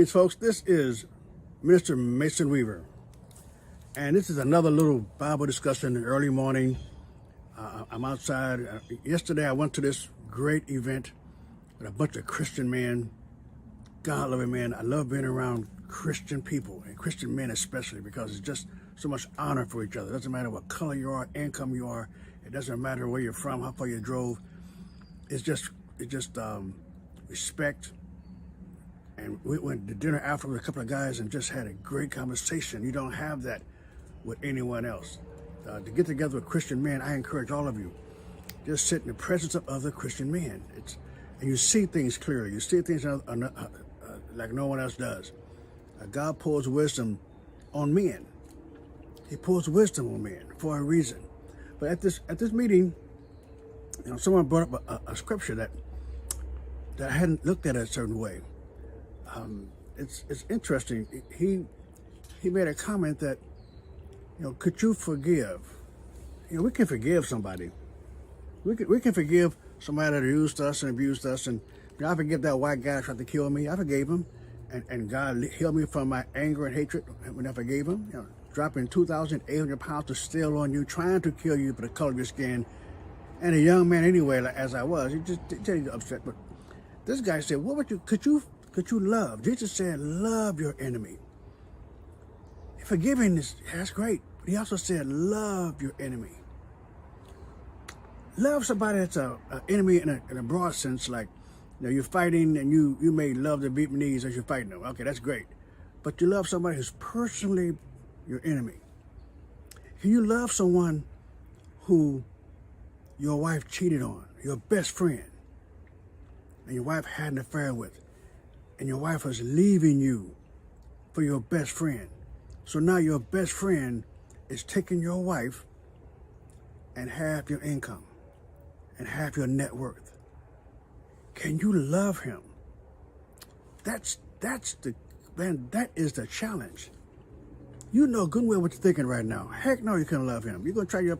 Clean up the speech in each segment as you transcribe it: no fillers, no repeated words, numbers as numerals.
Greetings, folks. This is Minister Mason Weaver, and this is another little Bible discussion in the early morning. I'm outside. Yesterday, I went to this great event with a bunch of Christian men, God-loving men. I love being around Christian people, and Christian men especially, because it's just so much honor for each other. It doesn't matter what color you are, income you are. It doesn't matter where you're from, how far you drove. It's just respect. And we went to dinner after with a couple of guys and just had a great conversation. You don't have that with anyone else. To get together with Christian men, I encourage all of you, just sit in the presence of other Christian men. And you see things clearly. You see things like no one else does. God pours wisdom on men. He pours wisdom on men for a reason. But at this meeting, someone brought up a scripture that I hadn't looked at it a certain way. It's interesting. He made a comment that, could you forgive? We can forgive somebody. We can forgive somebody that used us and abused us. And I forgive that white guy that tried to kill me. I forgave him, and God healed me from my anger and hatred when I forgave him. Dropping 2,800 pounds to steal on you, trying to kill you for the color of your skin, and a young man anyway, like, as I was, he just upset. But this guy said, Could you love? Jesus said, love your enemy. Forgiving that's great. But he also said, love your enemy. Love somebody that's an enemy in a broad sense, like, you're fighting and you may love the Vietnamese as you're fighting them. Okay, that's great. But you love somebody who's personally your enemy. Can you love someone who your wife cheated on, your best friend, and your wife had an affair with? And your wife was leaving you for your best friend. So now your best friend is taking your wife and half your income and half your net worth. Can you love him? That is the challenge. You know good and well what you're thinking right now. Heck no, you can't love him. You're gonna try you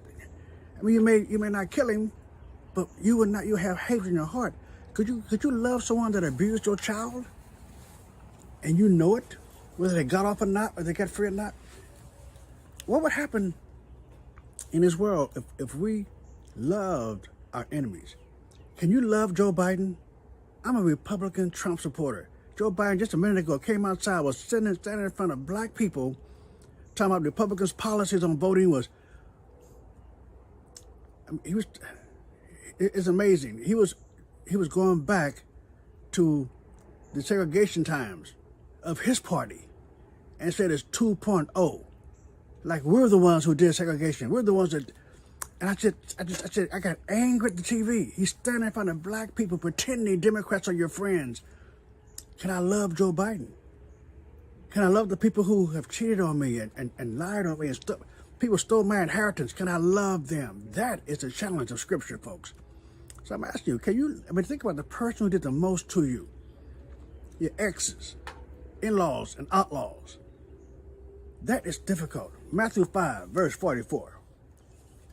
may not kill him, but you have hatred in your heart. Could you love someone that abused your child? And you know it, whether they got off or not, or they got free or not? What would happen in this world if we loved our enemies? Can you love Joe Biden? I'm a Republican Trump supporter. Joe Biden, just a minute ago, came outside, was standing in front of black people, talking about Republicans' policies on voting it's amazing. He was going back to the segregation times of his party and said it's 2.0. Like, we're the ones who did segregation. We're the ones that, and I got angry at the TV. He's standing in front of black people pretending Democrats are your friends. Can I love Joe Biden? Can I love the people who have cheated on me and lied on me and people stole my inheritance? Can I love them? That is the challenge of Scripture, folks. So I'm asking you, think about the person who did the most to you. Your exes, in-laws, and outlaws. That is difficult. Matthew 5, verse 44.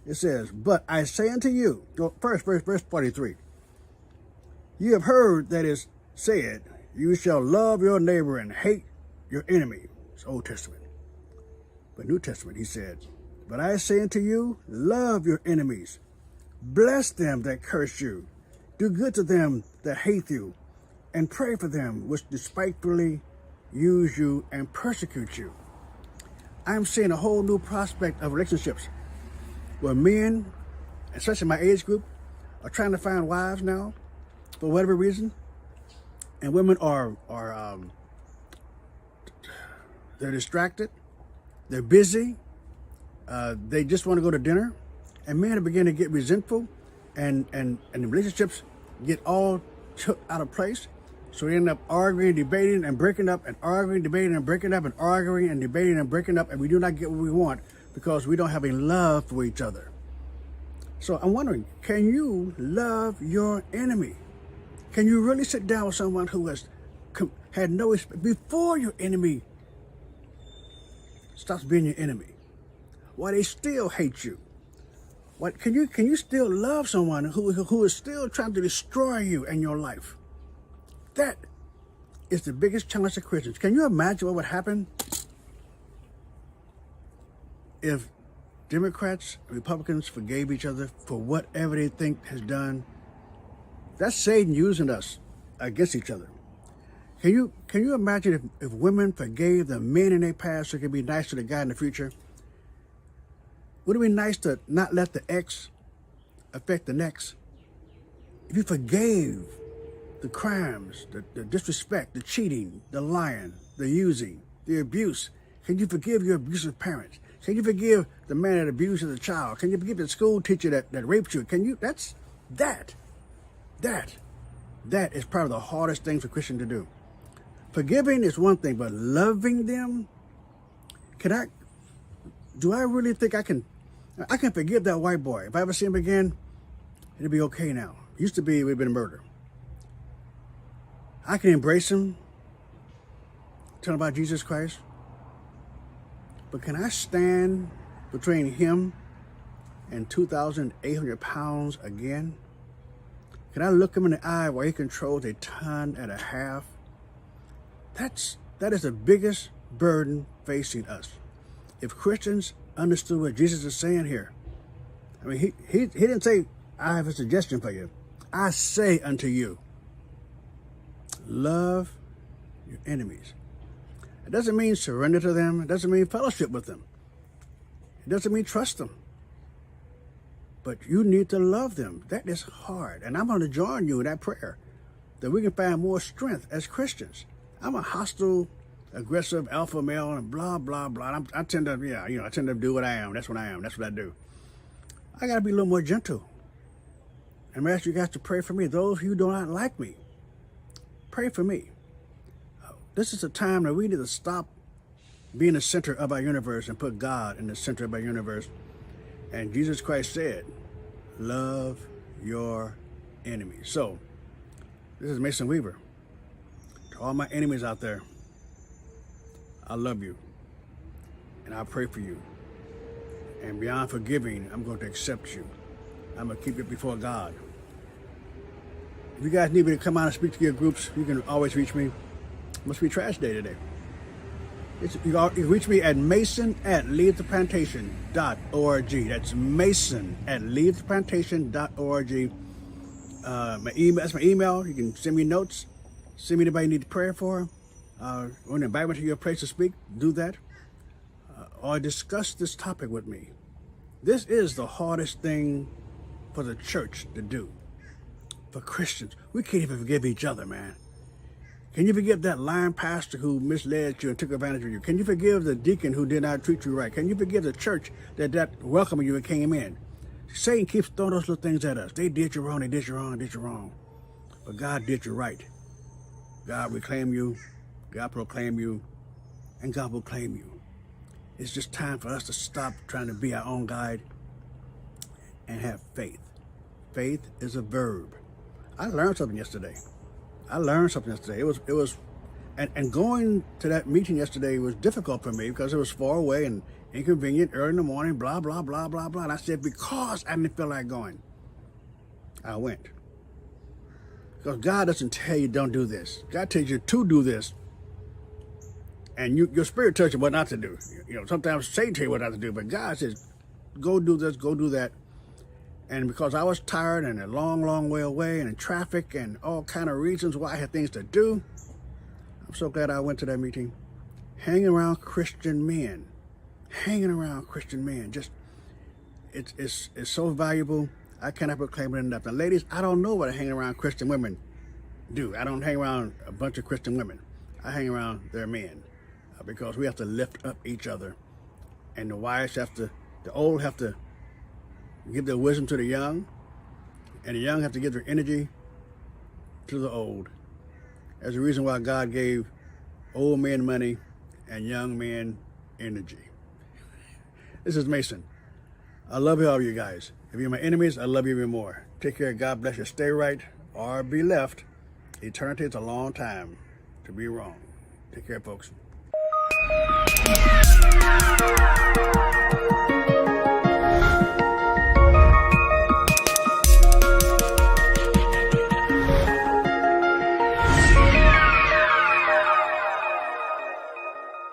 It says, but I say unto you, first verse 43. You have heard that is said, you shall love your neighbor and hate your enemy. It's Old Testament. But New Testament, he said, but I say unto you, love your enemies. Bless them that curse you. Do good to them that hate you. And pray for them which despitefully use you and persecute you. I'm seeing a whole new prospect of relationships where men, especially my age group, are trying to find wives now for whatever reason. And women are they're distracted, they're busy, they just want to go to dinner, and men are beginning to get resentful, and the relationships get all took out of place. So we end up arguing, debating, and breaking up, and arguing, debating, and breaking up, and arguing, and debating, and breaking up, and we do not get what we want because we don't have a love for each other. So I'm wondering, can you love your enemy? Can you really sit down with someone who has had no respect before your enemy stops being your enemy? Why they still hate you? What can you still love someone who is still trying to destroy you and your life? That is the biggest challenge to Christians. Can you imagine what would happen if Democrats and Republicans forgave each other for whatever they think has done? That's Satan using us against each other. Can you imagine if women forgave the men in their past so they could be nice to the guy in the future? Would it be nice to not let the ex affect the next? If you forgave the crimes, the disrespect, the cheating, the lying, the using, the abuse, can you forgive your abusive parents? Can you forgive the man that abuses a child? Can you forgive the school teacher that raped you? Can you? That is probably the hardest thing for Christians to do. Forgiving is one thing, but loving them, do I really think I can forgive that white boy? If I ever see him again, it'll be okay now. Used to be, it would have been a murder. I can embrace him, tell him about Jesus Christ, but can I stand between him and 2,800 pounds again? Can I look him in the eye while he controls 1.5 tons? That is the biggest burden facing us. If Christians understood what Jesus is saying here, I mean, he didn't say, I have a suggestion for you. I say unto you, love your enemies. It doesn't mean surrender to them. It doesn't mean fellowship with them. It doesn't mean trust them. But you need to love them. That is hard. And I'm going to join you in that prayer that we can find more strength as Christians. I'm a hostile, aggressive alpha male and blah, blah, blah. I tend to do what I am. That's what I am. That's what I do. I got to be a little more gentle. And I'm asking you guys to pray for me. Those who do not like me, pray for me. This is a time that we need to stop being the center of our universe and put God in the center of our universe. And Jesus Christ said, love your enemies. So, this is Mason Weaver. To all my enemies out there, I love you. And I pray for you. And beyond forgiving, I'm going to accept you. I'm going to keep it before God. If you guys need me to come out and speak to your groups, you can always reach me. Must be trash day today. You can reach me at mason@leavetheplantation.org. That's mason@leavetheplantation.org. That's my email. You can send me notes. Send me anybody you need prayer for. Want to invite me to your place to speak? Do that. Or discuss this topic with me. This is the hardest thing for the church to do. For Christians, we can't even forgive each other, man. Can you forgive that lying pastor who misled you and took advantage of you? Can you forgive the deacon who did not treat you right? Can you forgive the church that welcomed you and came in? Satan keeps throwing those little things at us. They did you wrong, they did you wrong, they did you wrong. But God did you right. God reclaimed you, God proclaimed you, and God will claim you. It's just time for us to stop trying to be our own guide and have faith. Faith is a verb. I learned something yesterday. It was, and going to that meeting yesterday was difficult for me because it was far away and inconvenient, early in the morning, blah, blah, blah, blah, blah. And I said, because I didn't feel like going, I went. Because God doesn't tell you don't do this. God tells you to do this. And your spirit tells you what not to do. Sometimes Satan tells you what not to do, but God says, go do this, go do that. And because I was tired and a long, long way away and in traffic and all kind of reasons why I had things to do, I'm so glad I went to that meeting. Hanging around Christian men. Just, it's so valuable. I cannot proclaim it enough. Now, ladies, I don't know what hanging around Christian women do. I don't hang around a bunch of Christian women. I hang around their men because we have to lift up each other. And the old have to give their wisdom to the young, and the young have to give their energy to the old. There's a reason why God gave old men money and young men energy. This is Mason. I love all of you guys. If you're my enemies, I love you even more. Take care. God bless you. Stay right or be left. Eternity is a long time to be wrong. Take care, folks.